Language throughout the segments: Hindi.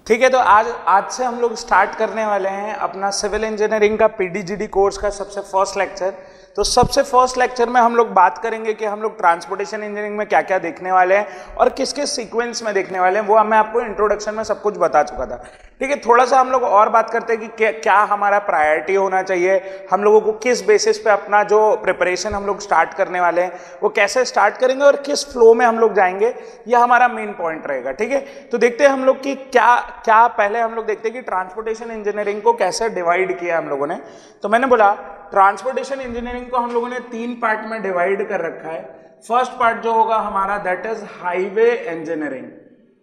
ठीक है, तो आज से हम लोग स्टार्ट करने वाले हैं अपना सिविल इंजीनियरिंग का पीडीजीडी कोर्स का सबसे फर्स्ट लेक्चर। तो सबसे फर्स्ट लेक्चर में हम लोग बात करेंगे कि हम लोग ट्रांसपोर्टेशन इंजीनियरिंग में क्या क्या देखने वाले हैं और किस किस सीक्वेंस में देखने वाले हैं। वो मैं आपको इंट्रोडक्शन में सब कुछ बता चुका था। ठीक है, थोड़ा सा हम लोग और बात करते हैं कि क्या हमारा प्रायोरिटी होना चाहिए, हम लोगों को किस बेसिस पे अपना जो प्रिपरेशन हम लोग स्टार्ट करने वाले हैं वो कैसे स्टार्ट करेंगे और किस फ्लो में हम लोग जाएंगे, यह हमारा मेन पॉइंट रहेगा। ठीक है, तो देखते हैं हम लोग कि क्या पहले हम लोग देखते हैं कि ट्रांसपोर्टेशन इंजीनियरिंग को कैसे डिवाइड किया हम लोगों ने। तो मैंने बोला ट्रांसपोर्टेशन इंजीनियरिंग को हम लोगों ने 3 पार्ट में डिवाइड कर रखा है। फर्स्ट पार्ट जो होगा हमारा that is highway engineering.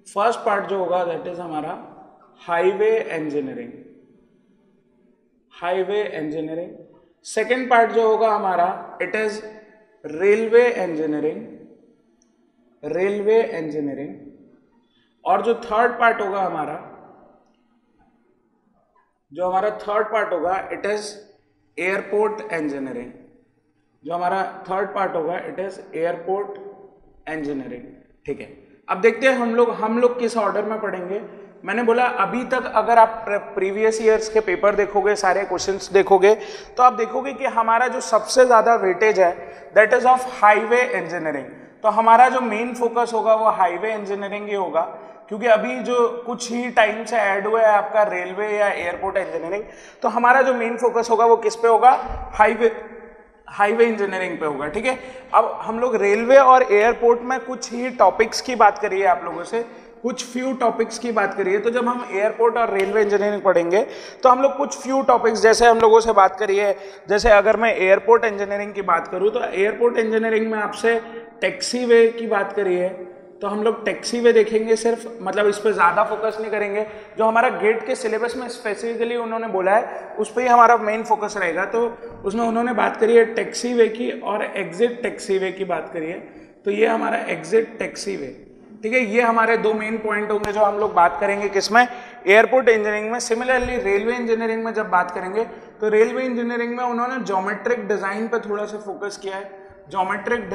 First part जो होगा दैट इज हमारा highway engineering, highway engineering. Second part जो होगा हमारा it is railway engineering, railway engineering. और जो थर्ड पार्ट होगा हमारा, जो हमारा थर्ड पार्ट होगा इट इज एयरपोर्ट इंजीनियरिंग। जो हमारा थर्ड पार्ट होगा इट इज एयरपोर्ट इंजीनियरिंग। ठीक है, अब देखते हैं हम लोग किस ऑर्डर में पढ़ेंगे। मैंने बोला अभी तक अगर आप प्रीवियस ईयर्स के पेपर देखोगे, सारे क्वेश्चंस देखोगे, तो आप देखोगे कि हमारा जो सबसे ज्यादा वेटेज है that is of highway engineering. तो हमारा जो मेन फोकस होगा वो हाईवे इंजीनियरिंग ही होगा, क्योंकि अभी जो कुछ ही टाइम से ऐड हुआ है आपका रेलवे या एयरपोर्ट इंजीनियरिंग, तो हमारा जो मेन फोकस होगा वो किस पे होगा, हाईवे इंजीनियरिंग पे होगा। ठीक है, अब हम लोग रेलवे और एयरपोर्ट में कुछ ही टॉपिक्स की बात करिए, आप लोगों से कुछ फ्यू टॉपिक्स की बात करिए। तो जब हम एयरपोर्ट और रेलवे इंजीनियरिंग पढ़ेंगे तो हम लोग कुछ फ्यू टॉपिक्स जैसे हम लोगों से बात करिए। जैसे अगर मैं एयरपोर्ट इंजीनियरिंग की बात करूं तो एयरपोर्ट इंजीनियरिंग में आपसे टैक्सीवे की बात करिए, तो हम लोग टैक्सीवे देखेंगे सिर्फ, मतलब इस पर ज़्यादा फोकस नहीं करेंगे। जो हमारा गेट के सिलेबस में स्पेसिफिकली उन्होंने बोला है उस पर ही हमारा मेन फोकस रहेगा। तो उसमें उन्होंने बात करी है टैक्सीवे की और एग्जिट टैक्सीवे की बात करिए, तो ये हमारा एग्जिट टैक्सीवे। ठीक है, ये हमारे 2 मेन पॉइंट होंगे जो हम लोग बात करेंगे किसमें, एयरपोर्ट इंजीनियरिंग में। सिमिलरली रेलवे इंजीनियरिंग में जब बात करेंगे तो रेलवे इंजीनियरिंग में उन्होंने ज्योमेट्रिक डिज़ाइन पर थोड़ा सा फोकस किया है। ज्योमेट्रिक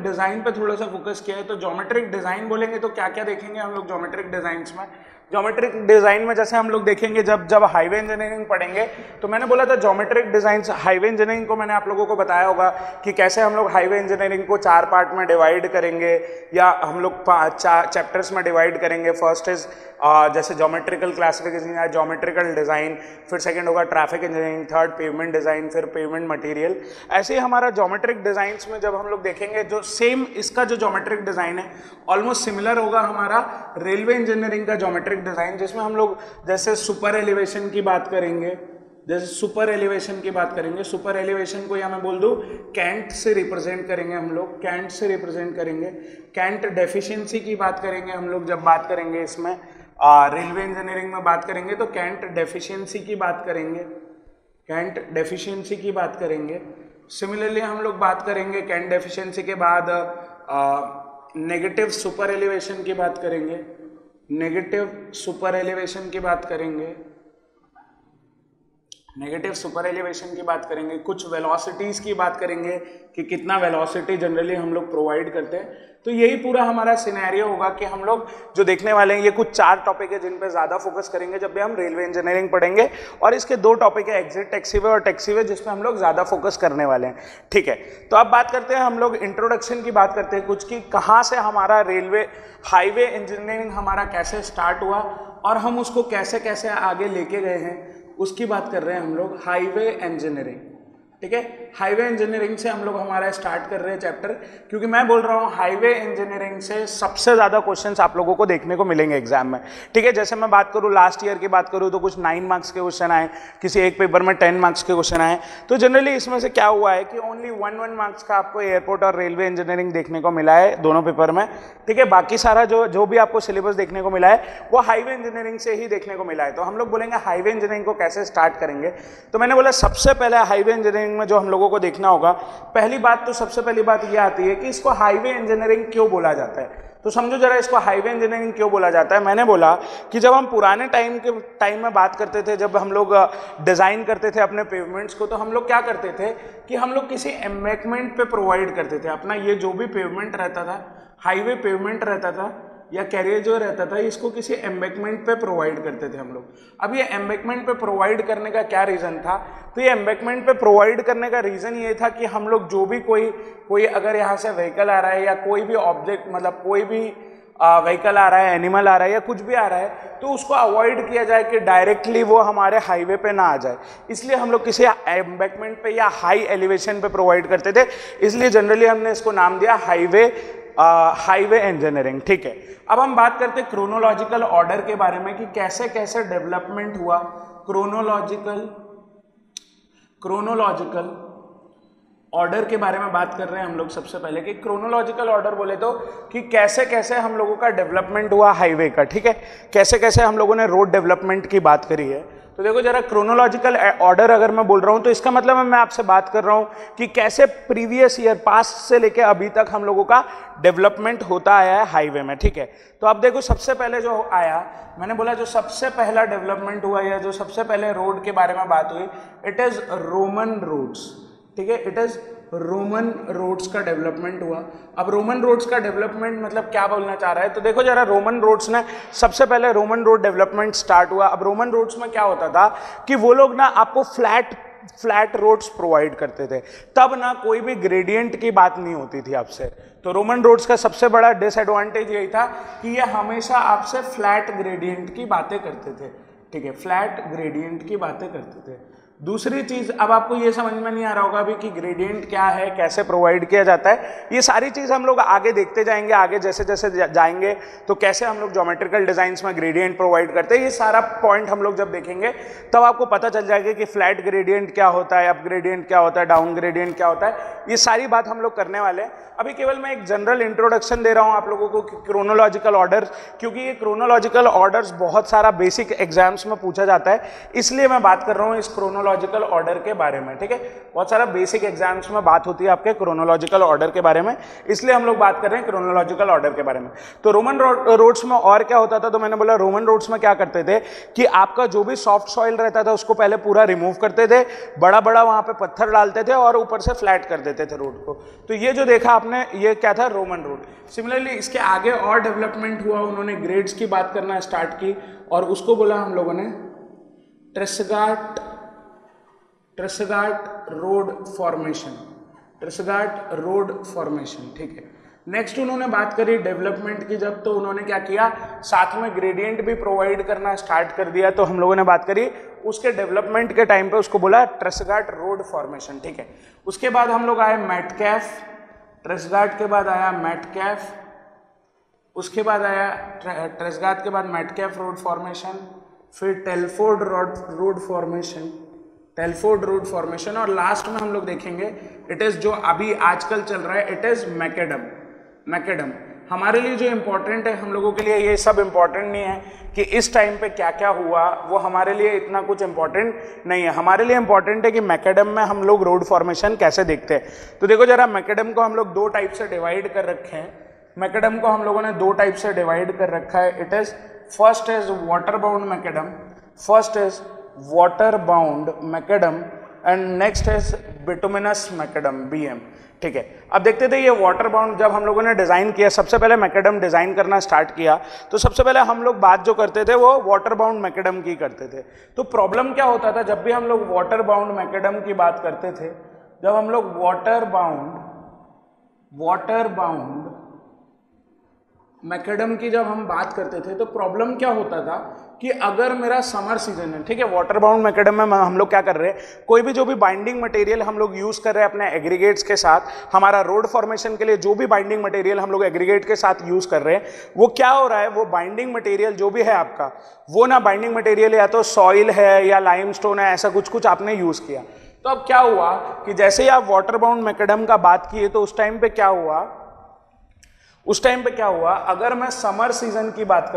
डिज़ाइन पे थोड़ा सा फोकस किया है। तो ज्योमेट्रिक डिज़ाइन बोलेंगे तो क्या क्या देखेंगे हम लोग ज्योमेट्रिक डिज़ाइंस में। ज्योमेट्रिक डिज़ाइन में जैसे हम लोग देखेंगे जब हाईवे इंजीनियरिंग पढ़ेंगे, तो मैंने बोला था ज्योमेट्रिक डिज़ाइन हाईवे इंजीनियरिंग को मैंने आप लोगों को बताया होगा कि कैसे हम लोग हाईवे इंजीनियरिंग को 4 पार्ट में डिवाइड करेंगे या हम लोग 4 चैप्टर्स में डिवाइड करेंगे। फर्स्ट इज जैसे ज्योमेट्रिकल क्लासिफिकेशन या ज्योमेट्रिकल डिज़ाइन, फिर सेकंड होगा traffic engineering, third pavement design, फिर पेवमेंट मटेरियल। ऐसे ही हमारा ज्योमेट्रिक डिज़ाइंस में जब हम लोग देखेंगे जो सेम इसका जो ज्योमेट्रिक डिज़ाइन है ऑलमोस्ट सिमिलर होगा हमारा रेलवे इंजीनियरिंग का ज्योमेट्रिक डिज़ाइन, जिसमें हम लोग जैसे सुपर एलिवेशन की बात करेंगे। जैसे सुपर एलिवेशन की बात करेंगे, सुपर एलिवेशन को या मैं बोल दूं कैंट से रिप्रेजेंट करेंगे हम लोग, कैंट से रिप्रेजेंट करेंगे। कैंट डेफिशिएंसी की बात करेंगे हम लोग जब बात करेंगे इसमें रेलवे इंजीनियरिंग में बात करेंगे तो कैंट डेफिशिएंसी की बात करेंगे, कैंट डेफिशिएंसी की बात करेंगे। सिमिलरली हम लोग बात करेंगे कैंट डेफिशिएंसी के बाद नेगेटिव सुपर एलिवेशन की बात करेंगे, नेगेटिव सुपर एलिवेशन की बात करेंगे, नेगेटिव सुपर एलिवेशन की बात करेंगे। कुछ वेलोसिटीज की बात करेंगे कि कितना वेलोसिटी जनरली हम लोग प्रोवाइड करते हैं। तो यही पूरा हमारा सिनेरियो होगा कि हम लोग जो देखने वाले हैं ये कुछ 4 टॉपिक है जिन पे ज़्यादा फोकस करेंगे जब भी हम रेलवे इंजीनियरिंग पढ़ेंगे, और इसके 2 टॉपिक है एग्जिट टैक्सीवे और टैक्सीवे जिसमें हम लोग ज़्यादा फोकस करने वाले हैं। ठीक है, तो अब बात करते हैं हम लोग इंट्रोडक्शन की बात करते हैं कुछ, कि कहाँ से हमारा रेलवे हाईवे इंजीनियरिंग हमारा कैसे स्टार्ट हुआ और हम उसको कैसे कैसे आगे लेके गए हैं उसकी बात कर रहे हैं हम लोग हाईवे इंजीनियरिंग। ठीक है, हाईवे इंजीनियरिंग से हम लोग हमारा स्टार्ट कर रहे हैं चैप्टर, क्योंकि मैं बोल रहा हूँ हाईवे इंजीनियरिंग से सबसे ज़्यादा क्वेश्चंस आप लोगों को देखने को मिलेंगे एग्जाम में। ठीक है, जैसे मैं बात करूँ लास्ट ईयर की बात करूँ तो कुछ 9 मार्क्स के क्वेश्चन आए, किसी एक पेपर में 10 मार्क्स के क्वेश्चन आए। तो जनरली इसमें से क्या हुआ है कि ओनली 1 मार्क्स का आपको एयरपोर्ट और रेलवे इंजीनियरिंग देखने को मिला है दोनों पेपर में। ठीक है, बाकी सारा जो भी आपको सिलेबस देखने को मिला है वो हाईवे इंजीनियरिंग से ही देखने को मिला है। तो हम लोग बोलेंगे हाईवे इंजीनियरिंग को कैसे स्टार्ट करेंगे। तो मैंने बोला सबसे पहले हाईवे इंजीनियरिंग में जो हम लोगों को देखना होगा, पहली बात तो सबसे पहली बात ये आती है कि इसको हाईवे इंजीनियरिंग क्यों बोला जाता है। तो समझो जरा इसको हाईवे इंजीनियरिंग क्यों बोला जाता है। मैंने बोला कि जब हम पुराने टाइम में बात करते थे, जब हम लोग डिज़ाइन करते थे अपने पेवमेंट्स को, तो हम लोग क्या करते थे कि हम लोग किसी एम्बैंकमेंट पे प्रोवाइड करते थे अपना ये जो भी पेवमेंट रहता था, हाईवे पेवमेंट रहता था, या कैरियर जो रहता था इसको किसी एम्बैंकमेंट पे प्रोवाइड करते थे हम लोग। अब ये एम्बैंकमेंट पे प्रोवाइड करने का क्या रीज़न था? तो ये एम्बैंकमेंट पे प्रोवाइड करने का रीज़न ये था कि हम लोग जो भी कोई अगर यहाँ से व्हीकल आ रहा है या कोई भी ऑब्जेक्ट मतलब कोई भी व्हीकल आ रहा है, एनिमल आ रहा है या कुछ भी आ रहा है, तो उसको अवॉइड किया जाए कि डायरेक्टली वो हमारे हाईवे पे ना आ जाए। इसलिए हम लोग किसी एम्बैंकमेंट पे या हाई एलिवेशन पे प्रोवाइड करते थे, इसलिए जनरली हमने इसको नाम दिया हाईवे इंजीनियरिंग। ठीक है, अब हम बात करते हैं क्रोनोलॉजिकल ऑर्डर के बारे में कि कैसे कैसे डेवलपमेंट हुआ। क्रोनोलॉजिकल ऑर्डर के बारे में बात कर रहे हैं हम लोग सबसे पहले कि क्रोनोलॉजिकल ऑर्डर बोले तो कि कैसे कैसे हम लोगों का डेवलपमेंट हुआ हाईवे का। ठीक है, कैसे कैसे हम लोगों ने रोड डेवलपमेंट की बात करी है। तो देखो जरा, क्रोनोलॉजिकल ऑर्डर अगर मैं बोल रहा हूं तो इसका मतलब है मैं आपसे बात कर रहा हूं कि कैसे प्रीवियस ईयर पास्ट से लेके अभी तक हम लोगों का डेवलपमेंट होता आया है हाईवे में। ठीक है, तो अब देखो सबसे पहले जो आया, मैंने बोला जो सबसे पहला डेवलपमेंट हुआ या जो सबसे पहले रोड के बारे में बात हुई, इट इज रोमन रोड्स। ठीक है, इट इज रोमन रोड्स का डेवलपमेंट हुआ। अब रोमन रोड्स का डेवलपमेंट मतलब क्या बोलना चाह रहा है? तो देखो जरा, रोमन रोड्स ने सबसे पहले रोमन रोड डेवलपमेंट स्टार्ट हुआ। अब रोमन रोड्स में क्या होता था कि वो लोग ना आपको फ्लैट रोड्स प्रोवाइड करते थे, तब ना कोई भी ग्रेडियंट की बात नहीं होती थी आपसे। तो रोमन रोड्स का सबसे बड़ा डिसएडवांटेज यही था कि ये हमेशा आपसे फ्लैट ग्रेडियंट की बातें करते थे। ठीक है, फ्लैट ग्रेडियंट की बातें करते थे। दूसरी चीज, अब आपको ये समझ में नहीं आ रहा होगा अभी कि ग्रेडियंट क्या है, कैसे प्रोवाइड किया जाता है। ये सारी चीज हम लोग आगे देखते जाएंगे, आगे जैसे जैसे जाएंगे तो कैसे हम लोग ज्योमेट्रिकल डिजाइंस में ग्रेडियंट प्रोवाइड करते हैं, ये सारा पॉइंट हम लोग जब देखेंगे तब आपको पता चल जाएगा कि फ्लैट ग्रेडियंट क्या होता है, अप ग्रेडियंट क्या होता है, डाउन ग्रेडियंट क्या होता है। ये सारी बात हम लोग करने वाले हैं। अभी केवल मैं एक जनरल इंट्रोडक्शन दे रहा हूं आप लोगों को क्रोनोलॉजिकल ऑर्डर, क्योंकि ये क्रोनोलॉजिकल ऑर्डर्स बहुत सारा बेसिक एग्जाम्स में पूछा जाता है, इसलिए मैं बात कर रहा हूं इस क्रोनोलॉजिकल ऑर्डर के बारे में। ठीक है, बहुत सारा बेसिक एग्जाम्स में बात होती है आपके क्रोनोलॉजिकल ऑर्डर के बारे में, इसलिए हम लोग बात कर रहे हैं क्रोनोलॉजिकल ऑर्डर के बारे में। तो रोमन रोड्स में और क्या होता था? तो मैंने बोला रोमन रोड्स में क्या करते थे कि आपका जो भी सॉफ्ट सॉइल रहता था उसको पहले पूरा रिमूव करते थे, बड़ा बड़ा वहां पे पत्थर डालते थे और ऊपर से फ्लैट कर देते थे रोड को। तो ये जो देखा आपने, ये क्या था? Roman road. सिमिलरली इसके आगे और डेवलपमेंट हुआ, उन्होंने ग्रेड्स की बात करना स्टार्ट की और उसको बोला हम लोगों ने Tresaguet road formation. Tresaguet road formation. ठीक है, नेक्स्ट उन्होंने बात करी डेवलपमेंट की जब, तो उन्होंने क्या किया, साथ में ग्रेडियंट भी प्रोवाइड करना स्टार्ट कर दिया। तो हम लोगों ने बात करी उसके डेवलपमेंट के टाइम पे, उसको बोला ट्रेसगाट रोड फॉर्मेशन। ठीक है, उसके बाद हम लोग आए मेटकैफ। ट्रेसगाट के बाद आया मेटकैफ, उसके बाद आया ट्रेसगाट के बाद मेटकैफ रोड फॉर्मेशन, फिर Telford road formation, Telford road formation, और लास्ट में हम लोग देखेंगे इट इज जो अभी आजकल चल रहा है, इट इज मैकेडम। हमारे लिए जो इम्पोर्टेंट है, हम लोगों के लिए ये सब इम्पोर्टेंट नहीं है कि इस टाइम पे क्या क्या हुआ, वो हमारे लिए इतना कुछ इम्पोर्टेंट नहीं है। हमारे लिए इम्पोर्टेंट है कि मैकेडम में हम लोग रोड फॉर्मेशन कैसे देखते हैं। तो देखो जरा, मैकेडम को हम लोग दो टाइप से डिवाइड कर रखे हैं। मैकेडम को हम लोगों ने दो टाइप से डिवाइड कर रखा है। It is first is water bound macadam, and next is bituminous macadam, BM। ठीक है, अब देखते थे ये वाटर बाउंड जब हम लोगों ने डिजाइन किया, सबसे पहले मैकेडम डिजाइन करना स्टार्ट किया, तो सबसे पहले हम लोग बात जो करते थे वो वाटर बाउंड मैकेडम की करते थे। तो प्रॉब्लम क्या होता था, जब भी हम लोग वाटर बाउंड मैकेडम की बात करते थे, जब हम लोग वाटर बाउंड मैकेडम की जब हम बात करते थे, तो प्रॉब्लम क्या होता था कि अगर मेरा समर सीजन है, ठीक है, वाटर बाउंड मैकेडम में हम लोग क्या कर रहे हैं, कोई भी जो भी बाइंडिंग मटेरियल हम लोग यूज कर रहे हैं अपने एग्रीगेट्स के साथ, हमारा रोड फॉर्मेशन के लिए जो भी बाइंडिंग मटेरियल हम लोग एग्रीगेट के साथ यूज कर रहे हैं, वो क्या हो रहा है, वो बाइंडिंग मटेरियल जो भी है आपका, वो ना बाइंडिंग मटेरियल या तो सॉइल है या लाइमस्टोन है, ऐसा कुछ आपने यूज किया। तो अब क्या हुआ कि जैसे ही आप वाटर बाउंड मैकेडम का बात किए, तो उस टाइम पे क्या हुआ, अगर मैं समर सीजन की बात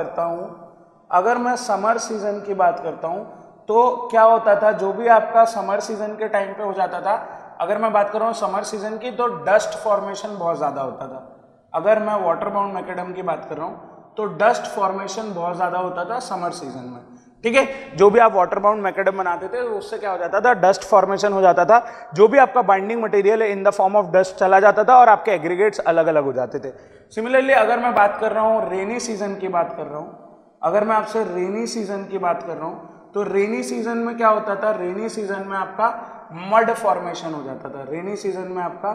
करता हूं, तो क्या होता था, जो भी आपका समर सीजन के टाइम पे हो जाता था, अगर मैं बात कर रहा हूं समर सीजन की, तो डस्ट फॉर्मेशन बहुत ज्यादा होता था। अगर मैं वाटर बाउंड मैकेडम की बात कर रहा हूं तो डस्ट फॉर्मेशन बहुत ज्यादा होता था समर सीजन में। ठीक है। जो भी आप वाटर बाउंड मैकेडम बनाते थे उससे क्या हो जाता था, डस्ट फॉर्मेशन हो जाता था, जो भी आपका बाइंडिंग मटेरियल है in the form of dust चला जाता था और आपके एग्रीगेट्स अलग अलग हो जाते थे। सिमिलरली अगर मैं बात कर रहा हूँ रेनी सीजन की बात कर रहा हूँ, अगर मैं आपसे रेनी सीजन की बात कर रहा हूँ तो रेनी सीजन में क्या होता था, रेनी सीजन में आपका मड फॉर्मेशन हो जाता था, रेनी सीजन में आपका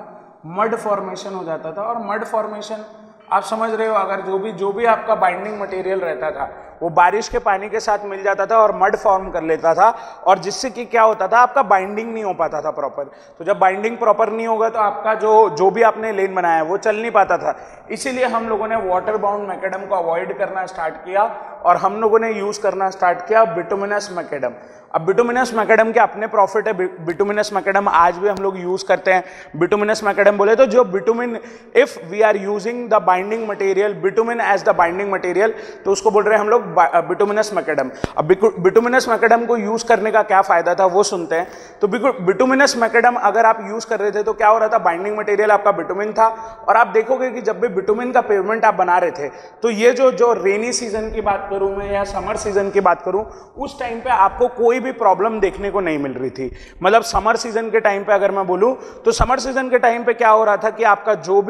मड फॉर्मेशन हो जाता था। और मड फॉर्मेशन आप समझ रहे हो, अगर जो भी आपका बाइंडिंग मटेरियल रहता था वो बारिश के पानी के साथ मिल जाता था और मड फॉर्म कर लेता था, और जिससे कि क्या होता था, आपका बाइंडिंग नहीं हो पाता था प्रॉपर। तो जब बाइंडिंग प्रॉपर नहीं होगा तो आपका जो भी आपने लेन बनाया है वो चल नहीं पाता था। इसीलिए हम लोगों ने वाटर बाउंड मैकेडम को अवॉइड करना स्टार्ट किया और हम लोगों ने यूज करना स्टार्ट किया बिटुमिनस मैकेडम। अब बिटुमिनस मैकेडम के अपने प्रॉफिट है, बिटुमिनस मैकेडम आज भी हम लोग यूज करते हैं। बिटुमिनस मैकेडम बोले तो जो bitumen, if we are using the binding material bitumen as the binding material, तो उसको बोल रहे हैं हम लोग बिटुमिनस मैकेडम। अब बिटुमिनस मैकेडम को यूज करने का क्या फायदा था वो सुनते हैं। तो बिटुमिनस मैकेडम अगर आप यूज कर रहे थे तो क्या हो रहा था, बाइंडिंग मटेरियल आपका बिटुमिन था, और आप देखोगे कि जब भी बिटुमिन का पेवमेंट आप बना रहे थे तो ये जो रेनी सीजन की बात करूं मैं या समर सीजन की बात करूं, उस टाइम पे आपको कोई भी प्रॉब्लम देखने को नहीं मिल रही थी। मतलब समर सीजन के टाइम पे अगर मैं बोलूं तो समर सीजन के टाइम पे क्या हो रहा था कि आपका जो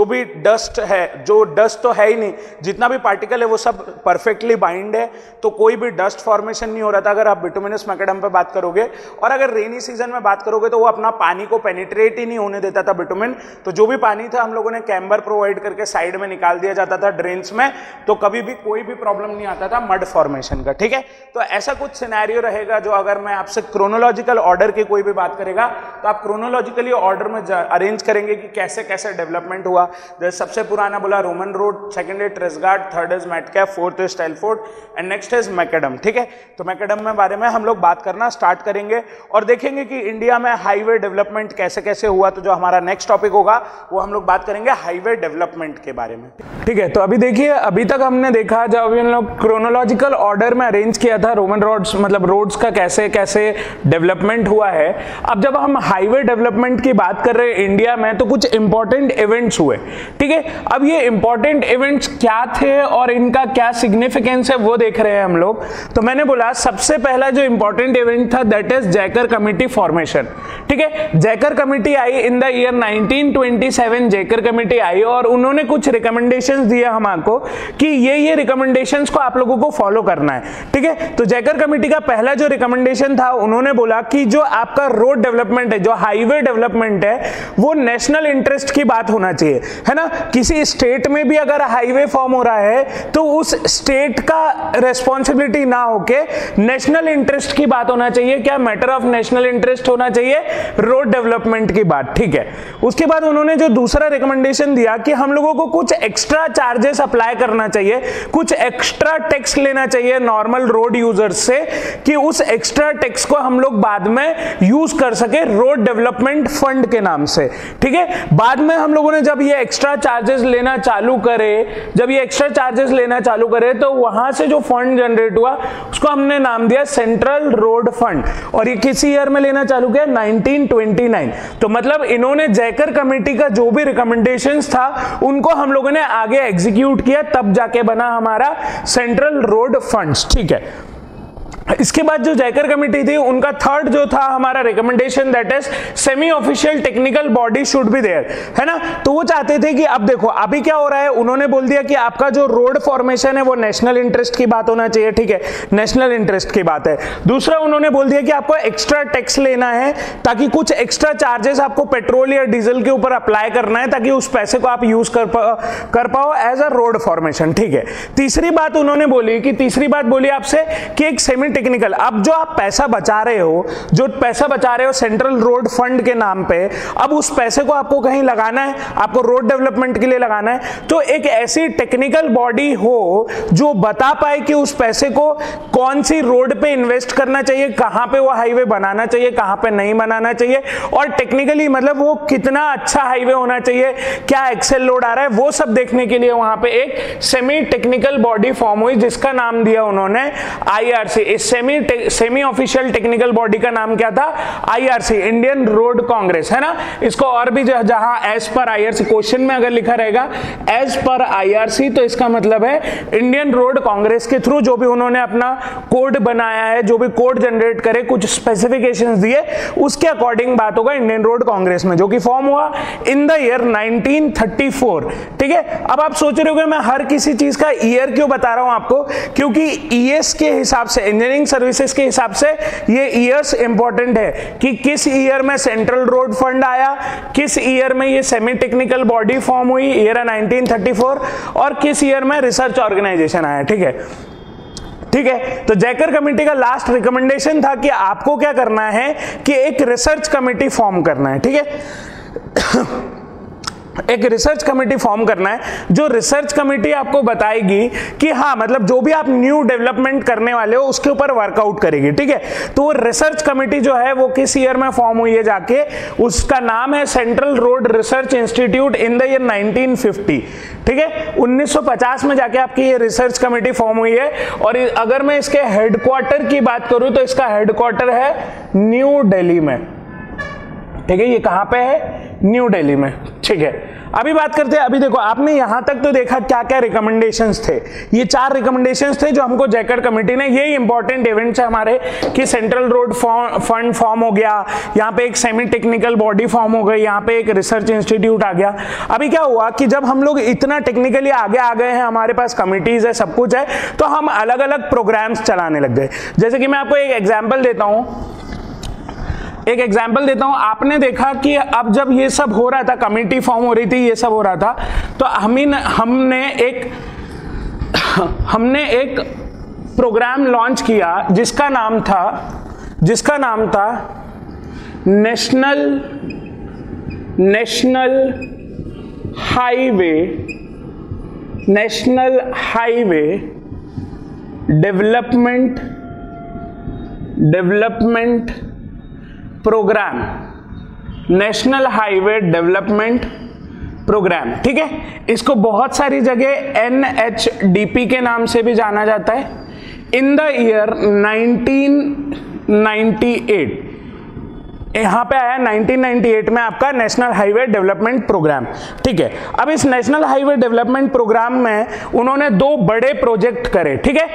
भी डस्ट है, जो डस्ट तो है ही नहीं, जितना भी पार्टिकल है वो सब परफेक्टली बाइंड है, तो कोई भी डस्ट फॉर्मेशन नहीं हो रहा था अगर आप बिटुमिनस मैकेडम पे बात करोगे। और अगर रेनी सीजन में बात करोगे तो वो अपना पानी को पेनिट्रेट ही नहीं होने देता था बिटुमिन, तो जो भी पानी था हम लोगों ने कैम्बर प्रोवाइड करके साइड में निकाल दिया जाता था ड्रेन्स में, तो कभी भी कोई भी प्रॉब्लम नहीं आता था मड फॉर्मेशन का। ठीक है, तो ऐसा कुछ सिनेरियो रहेगा जो अगर मैं आपसे क्रोनोलॉजिकल ऑर्डर की कोई भी बात करेगा तो आप क्रोनोलॉजिकली ऑर्डर में अरेंज करेंगे कि कैसे कैसे डेवलपमेंट हुआ। जैसे सबसे पुराना बोला रोमन रोड, सेकंड है Tresaguet, third is Metcalf, fourth is Telford and next is Macadam. ठीक है, तो मैकेडम में बारे में हम लोग बात करना स्टार्ट करेंगे और देखेंगे कि इंडिया में हाईवे डेवलपमेंट कैसे कैसे हुआ। तो जो हमारा नेक्स्ट टॉपिक होगा वो हम लोग बात करेंगे हाईवे डेवलपमेंट के बारे में। ठीक है, तो अभी देखिए, अभी तक हमने देखा जब अभी हम लोग क्रोनोलॉजिकल ऑर्डर में अरेंज किया था रोमन रोड्स, मतलब रोड्स का कैसे कैसे डेवलपमेंट हुआ है। अब जब हम हाईवे डेवलपमेंट की बात कर रहे हैं इंडिया में तो कुछ इंपॉर्टेंट इवेंट्स हुए। ठीक है, अब ये इंपॉर्टेंट इवेंट्स क्या थे और इनका क्या सिग्निफिकेंस है वो देख रहे हैं हम लोग। तो मैंने बोला सबसे पहला जो इंपॉर्टेंट इवेंट था that is Jayakar committee formation. ठीक है, जैकर कमेटी आई in the year 1927, Jayakar committee आई और उन्होंने कुछ रिकमेंडेशंस दिए हमको कि ये रिकमेंडेशंस को आप लोगों को फॉलो करना है। ठीक है, तो जैकर कमेटी का पहला जो रिकमेंडेशन था, उन्होंने बोला कि जो आपका रोड डेवलपमेंट है, जो हाईवे डेवलपमेंट है, वो नेशनल इंटरेस्ट की बात होना चाहिए, है ना। किसी स्टेट में भी अगर हाईवे फॉर्म हो रहा है तो उस स्टेट का रेस्पॉन्सिबिलिटी ना होके नेशनल इंटरेस्ट की बात होना चाहिए। क्या मैटर ऑफ नेशनल इंटरेस्ट होना चाहिए, रोड डेवलपमेंट की बात। ठीक है, उसके बाद उन्होंने जो दूसरा रिकमेंडेशन दिया कि हम लोगों को कुछ एक्स्ट्रा चार्जेस अप्लाई करना चाहिए, कुछ एक्स्ट्रा टैक्स लेना चाहिए नॉर्मल रोड यूजर्स से, कि उस एक्स्ट्रा टैक्स को हम लोग बाद में यूज कर सके रोड डेवलपमेंट फंड के नाम से। ठीक है, बाद में हम लोगों ने जब ये एक्स्ट्रा चार्जेस लेना चालू करे, तो वहां से जो फंड जनरेट हुआ उसको हमने नाम दिया सेंट्रल रोड फंड, और ये किसी ईयर में लेना चालू किया 1929। तो मतलब इन्होंने जैकर कमेटी का जो भी रिकमेंडेशंस था उनको हम लोगों ने आगे एग्जीक्यूट किया, तब जाके बना हमारा सेंट्रल रोड फंड्स। ठीक है, इसके बाद जो जैकर कमेटी थी उनका थर्ड जो था हमारा recommendation that is semi official technical body should be there, है ना। तो वो चाहते थे कि अब देखो अभी क्या हो रहा है, उन्होंने बोल दिया कि आपका जो रोड फॉर्मेशन है वो नेशनल इंटरेस्ट की बात होना चाहिए। ठीक है, नेशनल इंटरेस्ट की बात है। दूसरा उन्होंने बोल दिया कि आपको एक्स्ट्रा टैक्स लेना है, ताकि कुछ एक्स्ट्रा चार्जेस आपको पेट्रोल या डीजल के ऊपर अप्लाई करना है, ताकि उस पैसे को आप यूज कर पाओ एज अ रोड फॉर्मेशन। ठीक है, तीसरी बात उन्होंने बोली आपसे कि एक सेमी टेक्निकल, अब जो आप पैसा बचा रहे हो सेंट्रल रोड फंड के नाम पे, अब उस पैसे को आपको कहीं लगाना है, आपको रोड डेवलपमेंट के लिए लगाना है, तो एक ऐसी टेक्निकल बॉडी हो जो बता पाए कि उस पैसे को कौन सी रोड पे इन्वेस्ट करना चाहिए, कहां पे वो हाईवे बनाना चाहिए, कहां पे नहीं बनाना चाहिए, और टेक्निकली मतलब वो कितना अच्छा हाईवे होना चाहिए, क्या एक्सेल लोड आ रहा है, वो सब देखने के लिए वहां पे एक सेमी टेक्निकल बॉडी फॉर्म हुई जिसका नाम दिया उन्होंने IRC। Semi official technical body का नाम क्या था? IRC, इंडियन रोड कांग्रेस, है ना। इसको और भी जहां एज पर IRC क्वेश्चन में अगर लिखा रहेगा एज पर IRC, तो इसका मतलब है इंडियन रोड कांग्रेस के थ्रू जो भी उन्होंने अपना कोड बनाया है, जो भी कोड जनरेट करे, कुछ स्पेसिफिकेशंस दिए, उसके अकॉर्डिंग बात होगा इंडियन रोड कांग्रेस में, जो कि फॉर्म हुआ इन द ईयर 1934। ठीक है, अब आप सोच रहे हो मैं हर किसी चीज का ईयर क्यों बता रहा हूं आपको, क्योंकि ईएस के हिसाब से, इंजीनियरिंग सर्विसेज के हिसाब से ये ईयर्स इंपॉर्टेंट है कि किस ईयर में सेंट्रल रोड फंड आया, किस ईयर में ये सेमी टेक्निकल बॉडी फॉर्म हुई, ईयर 1934, और किस ईयर में रिसर्च ऑर्गेनाइजेशन आया। ठीक है, ठीक है। तो जैकर कमेटी का लास्ट रिकमेंडेशन था कि आपको क्या करना है कि एक रिसर्च कमेटी फॉर्म करना है। ठीक है एक रिसर्च कमेटी फॉर्म करना है, जो रिसर्च कमेटी आपको बताएगी कि हाँ, मतलब जो भी आप न्यू डेवलपमेंट करने वाले हो उसके ऊपर वर्कआउट करेगी। ठीक है, तो वो रिसर्च कमेटी जो है वो किस ईयर में फॉर्म हुई है जाके, उसका नाम है central road research institute in the year 1950। ठीक है, 1950 में जाके आपकी ये रिसर्च कमेटी फॉर्म हुई है। और अगर मैं इसके हेडक्वार्टर की बात करूं तो इसका हेडक्वार्टर है न्यू दिल्ली में। ठीक है, ये कहां पे है? न्यू दिल्ली में। ठीक है, अभी बात करते हैं, अभी देखो आपने यहां तक तो देखा क्या क्या रिकमेंडेशंस थे। ये 4 रिकमेंडेशंस थे जो हमको जैकर कमेटी ने, ये इंपॉर्टेंट इवेंट्स है हमारे, कि सेंट्रल रोड फंड फॉर्म हो गया, यहाँ पे एक सेमी टेक्निकल बॉडी फॉर्म हो गई, यहाँ पे एक रिसर्च इंस्टीट्यूट आ गया। अभी क्या हुआ कि जब हम लोग इतना टेक्निकली आगे आ गए हैं, हमारे पास कमिटीज है, सब कुछ है, तो हम अलग अलग प्रोग्राम्स चलाने लग गए। जैसे कि मैं आपको एक एग्जाम्पल देता हूं, आपने देखा कि अब जब ये सब हो रहा था, कमेटी फॉर्म हो रही थी, ये सब हो रहा था, तो हमने एक प्रोग्राम लॉन्च किया जिसका नाम था national highway development program, national highway development program. ठीक है, इसको बहुत सारी जगह NHDP के नाम से भी जाना जाता है। इन द ईयर 1998 यहां पे आया 1998 में आपका नेशनल हाईवे डेवलपमेंट प्रोग्राम। ठीक है, अब इस नेशनल हाईवे डेवलपमेंट प्रोग्राम में उन्होंने 2 बड़े प्रोजेक्ट करे। ठीक है,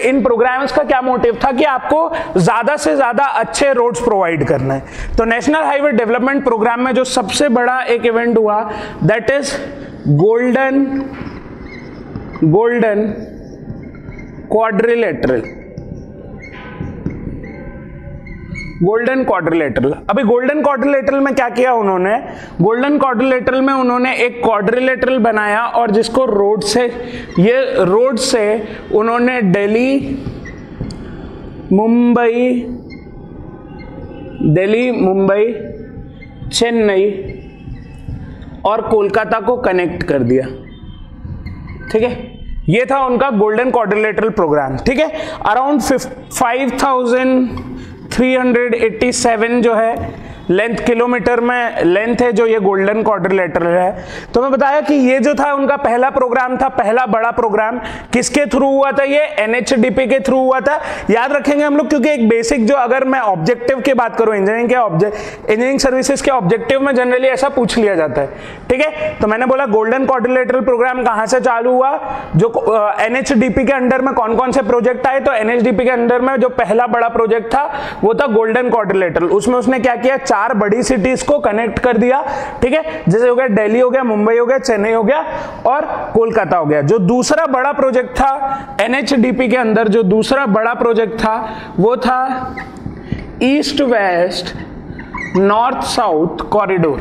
इन प्रोग्राम्स का क्या मोटिव था कि आपको ज्यादा से ज्यादा अच्छे रोड्स प्रोवाइड करना है। तो नेशनल हाईवे डेवलपमेंट प्रोग्राम में जो सबसे बड़ा एक इवेंट हुआ, दैट इज गोल्डन क्वाड्रिलेटरल। अभी गोल्डन क्वाड्रिलेटरल में क्या किया उन्होंने, गोल्डन क्वाड्रिलेटरल में उन्होंने एक क्वाड्रिलेटरल बनाया, और जिसको रोड से उन्होंने दिल्ली, मुंबई, चेन्नई और कोलकाता को कनेक्ट कर दिया। ठीक है, ये था उनका गोल्डन क्वाड्रिलेटरल प्रोग्राम। ठीक है, अराउंड 5387 जो है लेंथ, किलोमीटर में लेंथ है जो ये गोल्डन क्वाड्रिलेटरल है। तो मैं बताया कि ये जो था उनका पहला प्रोग्राम था, पहला बड़ा प्रोग्राम। किसके थ्रू हुआ था? ये NHDP के थ्रू हुआ था। याद रखेंगे हम लोग, क्योंकि एक बेसिक जो, अगर मैं ऑब्जेक्टिव की बात करूं, इंजीनियरिंग सर्विसेज के ऑब्जेक्टिव में जनरली ऐसा पूछ लिया जाता है। ठीक है, तो मैंने बोला गोल्डन क्वाड्रिलेटरल प्रोग्राम कहां से चालू हुआ, जो NHDP के अंडर में कौन कौन से प्रोजेक्ट आए, तो NHDP के अंडर में जो पहला बड़ा प्रोजेक्ट था वो था गोल्डन क्वाड्रिलेटरल। उसमें उसने क्या किया, 4 बड़ी सिटीज को कनेक्ट कर दिया। ठीक है, जैसे हो गया दिल्ली, हो गया मुंबई, हो गया चेन्नई, हो गया और कोलकाता हो गया। जो दूसरा बड़ा प्रोजेक्ट था NHDP के अंदर, जो दूसरा बड़ा प्रोजेक्ट था वो था east west north south corridor.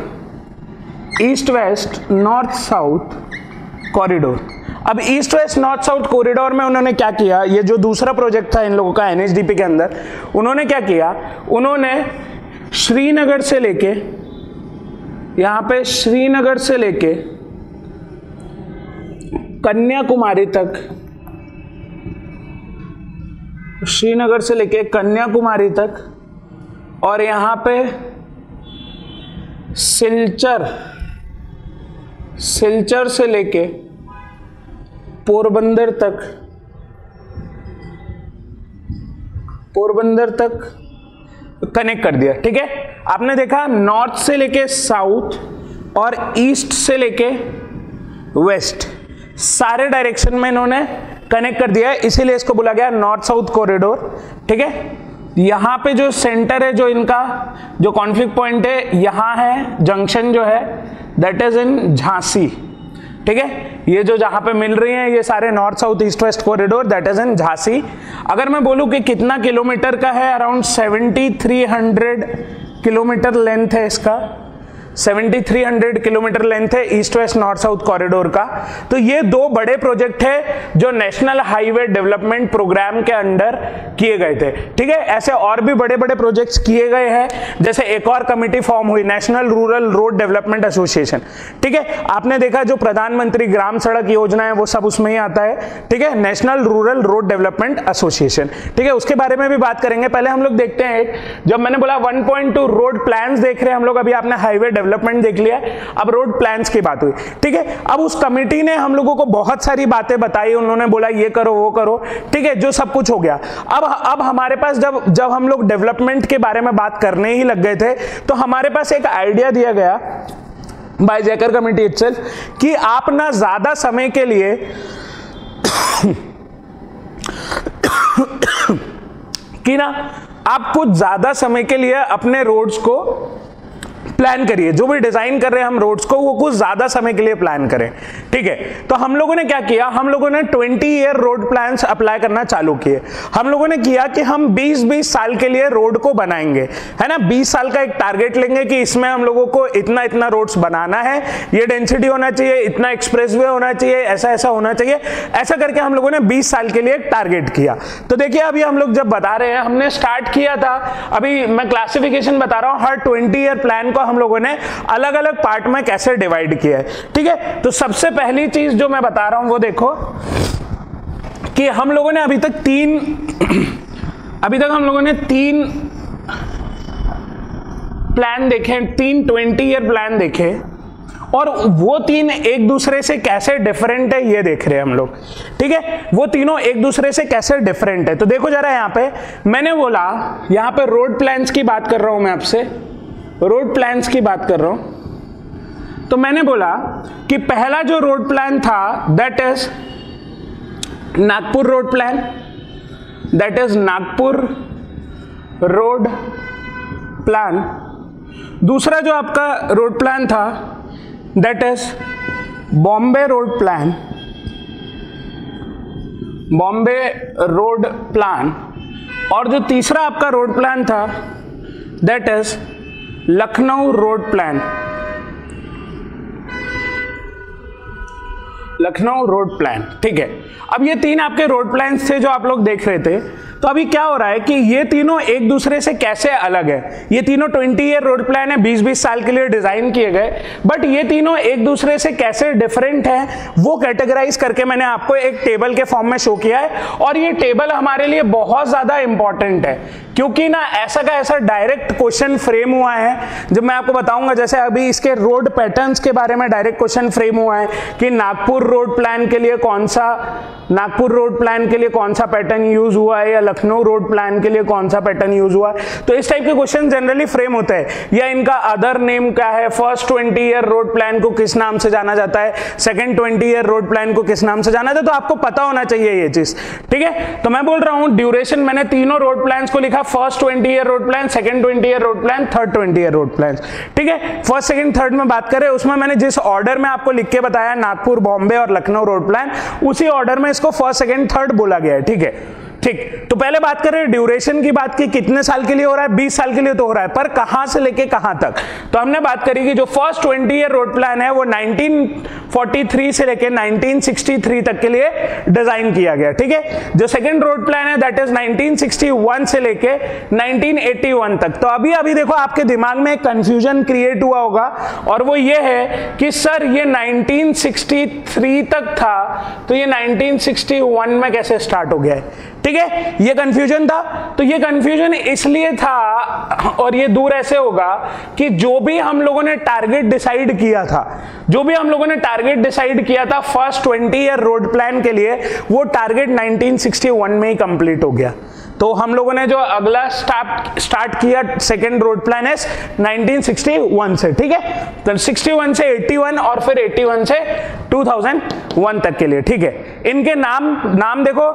अब east west north south corridor में उन्होंने क्या किया, ये जो दूसरा प्रोजेक्ट था इन लोगों का NHDP के अंदर, उन्होंने क्या किया, उन्होंने श्रीनगर से लेके, यहां पे श्रीनगर से लेके कन्याकुमारी तक, और यहां पे सिलचर से लेके पोरबंदर तक पोरबंदर तक कनेक्ट कर दिया, ठीक है। आपने देखा नॉर्थ से लेके साउथ और ईस्ट से लेके वेस्ट सारे डायरेक्शन में इन्होंने कनेक्ट कर दिया है, इसीलिए इसको बोला गया नॉर्थ साउथ कॉरिडोर, ठीक है। यहां पे जो सेंटर है, जो इनका जो कॉन्फ्लिक्ट पॉइंट है यहां है, जंक्शन जो है दैट इज इन झांसी, ठीक है। ये जो जहां पे मिल रही हैं ये सारे north south east west corridor that is in Jhansi. अगर मैं बोलूं कि कितना किलोमीटर का है, अराउंड 7300 किलोमीटर लेंथ है इसका, 7300 किलोमीटर लेंथ है east west north south corridor का। तो ये दो बड़े प्रोजेक्ट है जो नेशनल हाईवे डेवलपमेंट प्रोग्राम के अंडर किए गए थे, ठीक है। ऐसे और भी बड़े बड़े प्रोजेक्ट्स किए गए हैं, जैसे एक और कमेटी फॉर्म हुई national rural road development association, ठीक है। आपने देखा जो प्रधानमंत्री ग्राम सड़क योजना है वो सब उसमें ही आता है, ठीक है, national rural road development association, ठीक है। उसके बारे में भी बात करेंगे। पहले हम लोग देखते हैं, जब मैंने बोला 1.2 रोड प्लान्स देख रहे हैं हम लोग, अभी आपने हाईवे डेवलपमेंट देख लिया, अब रोड प्लान्स की बात हुई, ठीक है। अब उस कमेटी ने हम लोगों को बहुत सारी बातें बताई, उन्होंने बोला ये करो वो करो, ठीक है, जो सब कुछ हो गया। अब हमारे पास जब हम लोग डेवलपमेंट के बारे में बात करने ही लग गए थे, तो हमारे पास एक आइडिया दिया गया बाय जयकर कमेटी इटसेल्फ कि आप ना ज्यादा समय के लिए कि ना आप कुछ ज्यादा समय के लिए अपने रोड्स को प्लान करिए, जो भी डिजाइन कर रहे हैं हम रोड्स को वो कुछ ज्यादा समय के लिए प्लान करें, ठीक है। तो हम लोगों ने क्या किया, हम लोगों ने 20 ईयर रोड प्लान्स अप्लाई करना चालू किए। हम लोगों ने किया कि हम 20-20 साल के लिए रोड को बनाएंगे, है ना। 20 साल का एक टारगेट लेंगे कि इसमें हम लोगों को इतना इतना रोड्स बनाना है, ये डेंसिटी होना चाहिए, इतना एक्सप्रेसवे होना चाहिए, ऐसा ऐसा होना चाहिए, ऐसा करके हम लोगों ने 20 साल के लिए एक टारगेट किया। तो देखिए अभी हम लोग जब बता रहे हैं, हमने स्टार्ट किया था, अभी मैं क्लासिफिकेशन बता रहा हूं, हर 20 ईयर प्लान को हम लोगों ने अलग अलग पार्ट में कैसे डिवाइड किया है, ठीक है। तो सबसे पहली चीज जो मैं बता रहा हूं वो देखो कि हम लोगों ने अभी तक हम लोगों ने 3 प्लान देखे, 3 20 ईयर प्लान देखे, और वो 3 एक दूसरे से कैसे डिफरेंट है ये देख रहे हैं हम लोग, ठीक है। वो तीनों एक दूसरे से कैसे डिफरेंट है। तो देखो जरा, यहां पे मैंने बोला, यहां पे रोड प्लान्स की बात कर रहा हूं मैं आपसे, रोड प्लान्स की बात कर रहा हूं। तो मैंने बोला कि पहला जो रोड प्लान था that is Nagpur road plan, that is Nagpur road plan. दूसरा जो आपका रोड प्लान था that is Bombay road plan, Bombay road plan. और जो तीसरा आपका रोड प्लान था that is Lucknow road plan, Lucknow road plan, ठीक है। अब ये 3 आपके रोड प्लान्स थे जो आप लोग देख रहे थे। तो अभी क्या हो रहा है कि ये तीनों एक दूसरे से कैसे अलग है। ये तीनों 20 ईयर रोड प्लान है, 20-20 साल के लिए डिजाइन किए गए, बट ये तीनों एक दूसरे से कैसे डिफरेंट है वो कैटेगराइज करके मैंने आपको एक टेबल के फॉर्म में शो किया है। और ये टेबल हमारे लिए बहुत ज्यादा इंपॉर्टेंट है, क्योंकि ना ऐसा का ऐसा डायरेक्ट क्वेश्चन फ्रेम हुआ है, जब मैं आपको बताऊंगा, जैसे अभी इसके रोड पैटर्न्स के बारे में डायरेक्ट क्वेश्चन फ्रेम हुआ है कि नागपुर रोड प्लान के लिए कौन सा पैटर्न यूज हुआ है, या लखनऊ रोड प्लान के लिए कौन सा पैटर्न यूज हुआ है। तो इस टाइप के क्वेश्चन जनरली फ्रेम होते हैं, या इनका अदर नेम क्या है, फर्स्ट 20 ईयर रोड प्लान को किस नाम से जाना जाता है, सेकंड 20 ईयर रोड प्लान को किस नाम से जाना जाता है। तो आपको पता होना चाहिए ये चीज, ठीक है। तो मैं बोल रहा हूं ड्यूरेशन, मैंने तीनों रोड प्लान्स को लिखा, first 20 year road plan, second 20 year road plan, third 20 year road plan, ठीक है। फर्स्ट सेकंड थर्ड में बात करें, उसमें मैंने जिस ऑर्डर में आपको लिख के बताया नागपुर, बॉम्बे और लखनऊ रोड प्लान, उसी ऑर्डर में इसको फर्स्ट सेकंड थर्ड बोला गया है, ठीक है। ठीक, तो पहले बात करें ड्यूरेशन की, बात की कितने साल के लिए हो रहा है, 20 साल के लिए तो हो रहा है, पर कहां से लेके कहां तक। तो हमने बात करी कि जो फर्स्ट 20 ईयर रोड प्लान है वो 1943 से लेके 1963 तक के लिए डिजाइन किया गया, ठीक है। जो सेकंड रोड प्लान है दैट इज 1961 से लेके 1981 तक। तो अभी देखो आपके दिमाग में एक कंफ्यूजन क्रिएट हुआ होगा, और वो ये है कि सर ये 1963 तक था, तो ये 1961 में कैसे स्टार्ट हो गया है, ठीक है। ये कंफ्यूजन था। तो ये कंफ्यूजन इसलिए था, और ये दूर ऐसे होगा कि जो भी हम लोगों ने टारगेट डिसाइड किया था, फर्स्ट 20 ईयर रोड प्लान के लिए, वो टारगेट 1961 में ही कंप्लीट हो गया। तो हम लोगों ने जो अगला स्टार्ट किया सेकेंड रोड प्लान है 1961 से, ठीक है, तो 61 से 81 और फिर 81 से 2001 तक के लिए, ठीक है। इनके नाम देखो,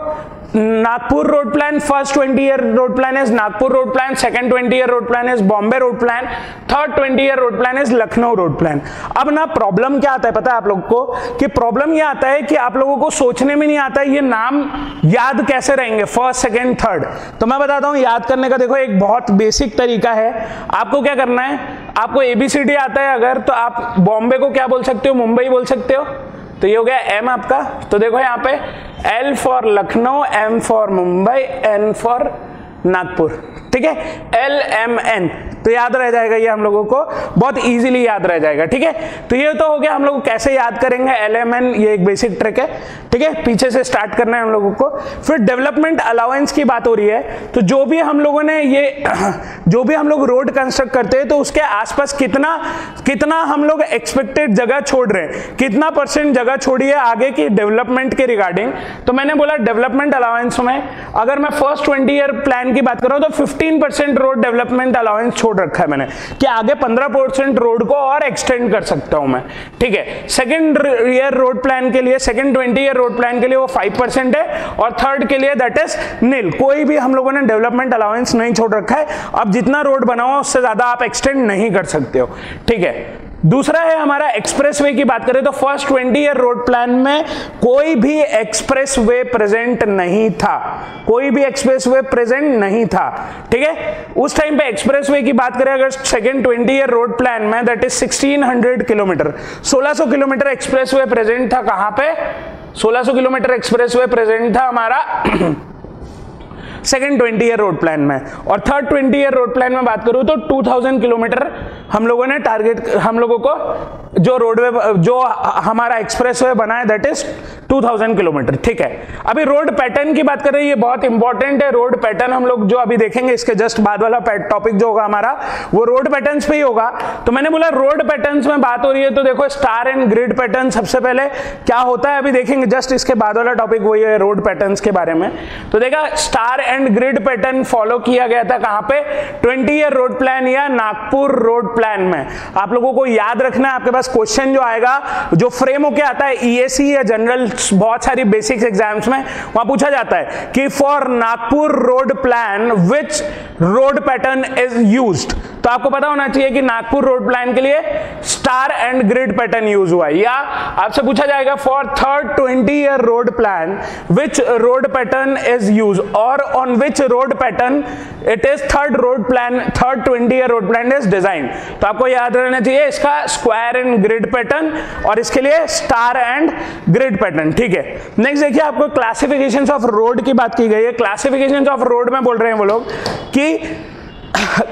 Nagpur road plan first 20 year road plan is Nagpur road plan, second 20 year road plan is Bombay road plan, third 20 year road plan is Lucknow road plan. अब ना प्रॉब्लम क्या आता है पता है आप लोग को, कि प्रॉब्लम ये आता है कि आप लोगों को सोचने में नहीं आता है ये नाम याद कैसे रहेंगे फर्स्ट सेकंड थर्ड। तो मैं बताता हूं याद करने का, देखो एक बहुत बेसिक तरीका है। आपको क्या करना है, आपको ABCD आता है अगर, तो आप बॉम्बे को क्या बोल सकते हो, मुंबई बोल सकते हो, तो ये हो गया M आपका। तो देखो यहाँ पे L for Lucknow, M for Mumbai, N for Nagpur, ठीक है, LMN, तो याद रह जाएगा ये हम लोगों को, बहुत इजीली याद रह जाएगा, ठीक है। तो ये तो हो गया हम लोग कैसे याद करेंगे LMN, ये एक बेसिक ट्रिक है, ठीक है, पीछे से स्टार्ट करना है हम लोगों को। फिर डेवलपमेंट अलाउंस की बात हो रही है, तो जो भी हम लोगों ने जो भी हम लोग रोड कंस्ट्रक्ट करते हैं तो उसके आसपास कितना हम लोग एक्सपेक्टेड जगह छोड़ रहे हैं, कितना % जगह छोड़ी है आगे की डेवलपमेंट के रिगार्डिंग। तो मैंने बोला डेवलपमेंट अलाउंस में अगर मैं फर्स्ट 20 ईयर प्लान की बात कर रहा हूं तो 15% रोड डेवलपमेंट अलाउंस छोड़ रखा है मैंने, कि आगे 15% रोड को और एक्सटेंड कर सकता हूं मैं, ठीक है। सेकंड ईयर रोड प्लान के लिए, सेकंड 20 ईयर रोड प्लान के लिए वो 5% है, और थर्ड के लिए दैट इज नील, कोई भी हम लोगों ने डेवलपमेंट अलाउंस नहीं छोड़ रखा है। अब जितना रोड बना हुआ उससे ज्यादा आप एक्सटेंड नहीं कर सकते हो, ठीक है। दूसरा है हमारा एक्सप्रेसवे की बात करें तो फर्स्ट 20 ईयर रोड प्लान में कोई भी एक्सप्रेसवे प्रेजेंट नहीं था, कोई भी एक्सप्रेसवे प्रेजेंट नहीं था, ठीक है। उस टाइम पे एक्सप्रेसवे की बात करें अगर सेकंड 20 ईयर रोड प्लान में, that is 1600 kilometre, 1600 kilometre expressway present था। कहां पे? 1600 किलोमीटर एक्सप्रेसवे प्रेजेंट था हमारा सेकंड 20 ईयर रोड प्लान में। और थर्ड 20 ईयर रोड प्लान में बात करूं तो 2000 किलोमीटर हम लोगों ने टारगेट, हम लोगों को जो रोडवे, जो हमारा एक्सप्रेसवे बना है दैट इज 2000 किलोमीटर, ठीक है। अभी रोड पैटर्न की बात कर रहे हैं, ये बहुत इंपॉर्टेंट है। रोड पैटर्न हम लोग जो अभी देखेंगे, इसके जस्ट बाद वाला टॉपिक जो होगा हमारा वो रोड पैटर्न्स पे ही होगा। तो मैंने बोला रोड पैटर्न्स में बात हो रही है तो देखो स्टार एंड ग्रिड पैटर्न सबसे पहले क्या होता है अभी देखेंगे, जस्ट इसके बाद वाला टॉपिक वही है रोड पैटर्न्स के बारे में। तो देखा star and grid pattern follow किया गया था कहां पे? 20 ईयर रोड प्लान या नागपुर रोड प्लान में। आप लोगों को याद रखना है, आपके पास क्वेश्चन जो आएगा जो फ्रेम होके आता है EAC या जनरल बहुत सारी बेसिक्स एग्जाम्स में, वहां पूछा जाता है कि for Nagpur road plan which road pattern is used. तो आपको पता होना चाहिए कि नागपुर रोड प्लान के लिए star and grid pattern use हुआ है। या आपसे पूछा जाएगा for third 20 year road plan which road pattern is use, और on which road pattern it is third road plan, third 20 year road plan is design. तो आपको याद रहना चाहिए इसका स्क्वायर एंड ग्रिड पैटर्न और इसके लिए स्टार एंड ग्रिड पैटर्न, ठीक है। नेक्स्ट देखिए आपको क्लासिफिकेशंस ऑफ रोड की बात की गई है। क्लासिफिकेशंस ऑफ रोड में बोल रहे हैं वो लोग कि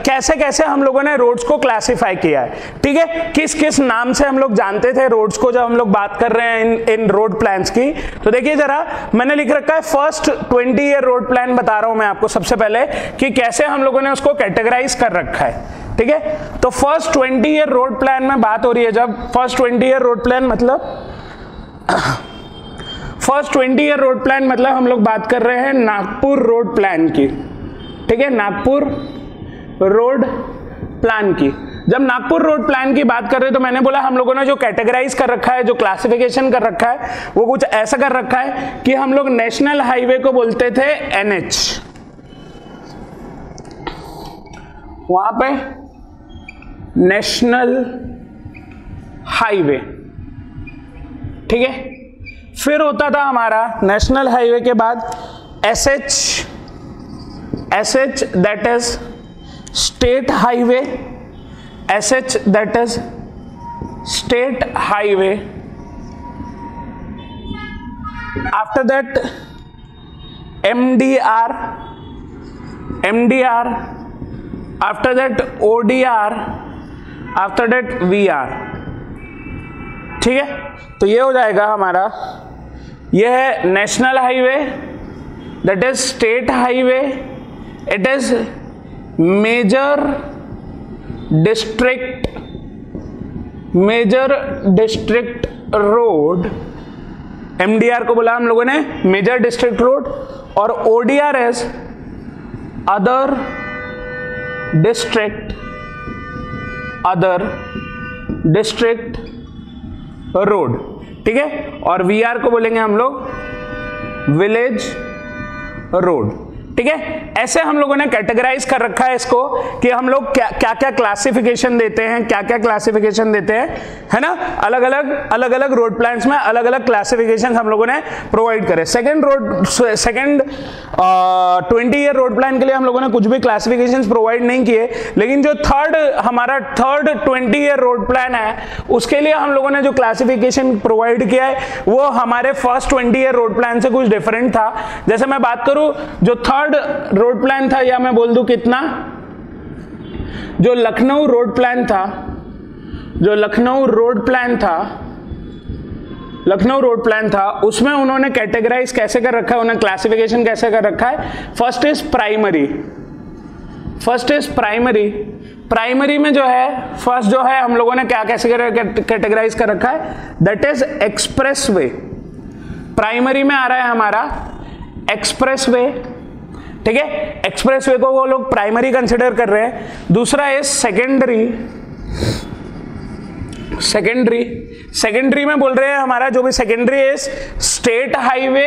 कैसे कैसे हम लोगों ने रोड्स को क्लासिफाई किया है, ठीक है। किस किस नाम से हम लोग जानते थे रोड्स को जब हम लोग बात कर रहे हैं इन रोड प्लान्स की। तो देखिए जरा मैंने लिख रखा है फर्स्ट 20 ईयर रोड प्लान बता रहा हूं मैं आपको सबसे पहले कि कैसे हम लोगों ने उसको कैटेगराइज कर रखा है, ठीक है। तो फर्स्ट 20 ईयर रोड प्लान में बात हो रही है, जब फर्स्ट 20 ईयर रोड प्लान मतलब फर्स्ट 20 ईयर रोड प्लान मतलब हम लोग बात कर रहे हैं नागपुर रोड प्लान की, ठीक है, नागपुर रोड प्लान की। जब नागपुर रोड प्लान की बात कर रहे हैं तो मैंने बोला हम लोगों ने जो कैटेगराइज कर रखा है, जो क्लासिफिकेशन कर रखा है वो कुछ ऐसा कर रखा है कि हम लोग नेशनल हाईवे को बोलते थे NH, वहां पे नेशनल हाईवे, ठीक है। फिर होता था हमारा नेशनल हाईवे के बाद SH that is state highway, SH that is state highway. After that MDR, after that ODR, after that VR, ठीक है। तो ये हो जाएगा हमारा, ये है national highway, that is state highway, it is major district road, MDR को बोला हम लोगों ने मेजर डिस्ट्रिक्ट रोड, और ODR is other district road, ठीक है, और वीआर को बोलेंगे हम लोग विलेज रोड, ठीक है। ऐसे हम लोगों ने कैटेगराइज कर रखा है इसको कि हम लोग क्या क्या क्लासिफिकेशन देते हैं, है ना। अलग अलग रोड प्लान्स में अलग अलग क्लासिफिकेशन हम लोगों ने प्रोवाइड करे। सेकंड 20 ईयर रोड प्लान के लिए हम लोगों ने कुछ भी क्लासिफिकेशन प्रोवाइड नहीं किए, लेकिन जो हमारा थर्ड 20 ईयर रोड प्लान है उसके लिए हम लोगों ने जो क्लासिफिकेशन प्रोवाइड किया है वो हमारे फर्स्ट 20 ईयर रोड प्लान से कुछ डिफरेंट था। जैसे मैं बात करूं, जो थर्ड रोड प्लान था, या मैं बोल दूं कितना, जो लखनऊ रोड प्लान था, उसमें उन्होंने कैटेगराइज कैसे कर रखा है, उन्होंने क्लासिफिकेशन कैसे कर रखा है। फर्स्ट इज प्राइमरी में जो है, फर्स्ट जो है हम लोगों ने क्या कैसे कैटेगराइज कर रखा है, दैट इज एक्सप्रेसवे। प्राइमरी में आ रहा है हमारा एक्सप्रेसवे, ठीक है, एक्सप्रेसवे को वो लोग प्राइमरी कंसिडर कर रहे हैं। दूसरा है सेकेंडरी में बोल रहे हैं हमारा जो भी सेकेंडरी है state highway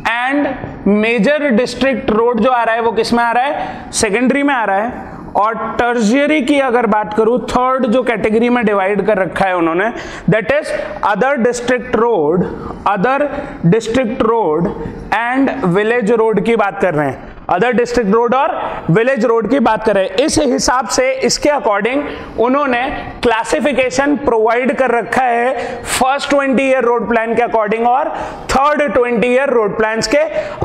and major district road जो आ रहा है वो किस में आ रहा है, सेकेंडरी में आ रहा है। और टर्शियरी की अगर बात करूं, थर्ड जो कैटेगरी में डिवाइड कर रखा है उन्होंने, that is other district road and village road की बात कर रहे हैं। अदर डिस्ट्रिक्ट रोड और विलेज रोड की बात करें, इस हिसाब से इसके अकॉर्डिंग उन्होंने क्लासिफिकेशन प्रोवाइड कर रखा है फर्स्ट 20 ईयर रोड प्लान के अकॉर्डिंग और थर्ड 20 ईयर रोड प्लान्स के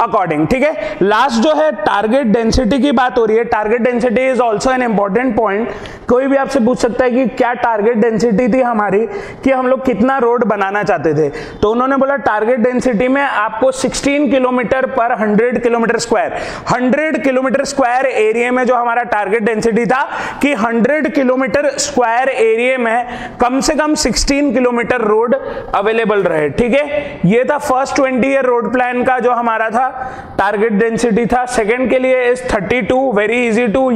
अकॉर्डिंग, ठीक है। लास्ट जो है टारगेट डेंसिटी की बात हो रही है। Target density is also an important point. कोई भी आपसे पूछ सकता है कि क्या टारगेट डेंसिटी थी हमारी, कि हम लोग कितना रोड बनाना चाहते थे, तो उन्होंने बोला टारगेट डेंसिटी में आपको 16 किलोमीटर पर 100 kilometre square, 100 kilometre square area में जो हमारा टारगेट डेंसिटी था कि 100 किलोमीटर स्क्वायर एरिया में कम से कम 16 किलोमीटर रोड अवेलेबल रहे, ठीक है। ये था फर्स्ट 20 ईयर रोड प्लान का जो हमारा था टारगेट डेंसिटी था। सेकंड के लिए is 32, very easy to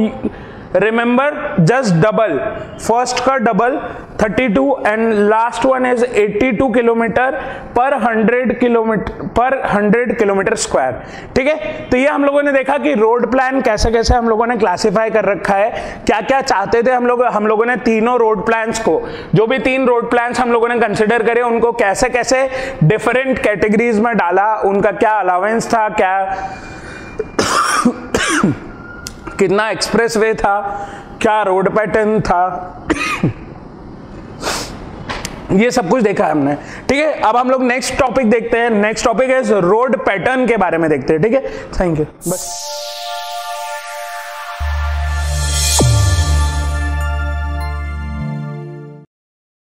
remember, just double, first का double 32 and last one is 82 kilometre पर 100 किलोमीटर स्क्वायर, ठीक है। तो ये हम लोगों ने देखा कि रोड प्लान कैसे कैसे हम लोगों ने क्लासिफाई कर रखा है, क्या क्या चाहते थे हम लोगों ने तीनों रोड प्लान्स को, जो भी 3 रोड प्लान्स हम लोगों ने कंसिडर करे उनको कैसे कैसे डिफरेंट कैटेगरीज में डाला, उनका क्या अलाउंस था, क्या कितना एक्सप्रेसवे था, क्या रोड पैटर्न था, ये सब कुछ देखा है हमने, ठीक है। अब हम लोग नेक्स्ट टॉपिक देखते हैं। नेक्स्ट टॉपिक है रोड पैटर्न के बारे में देखते हैं, ठीक है। थैंक यू, बस।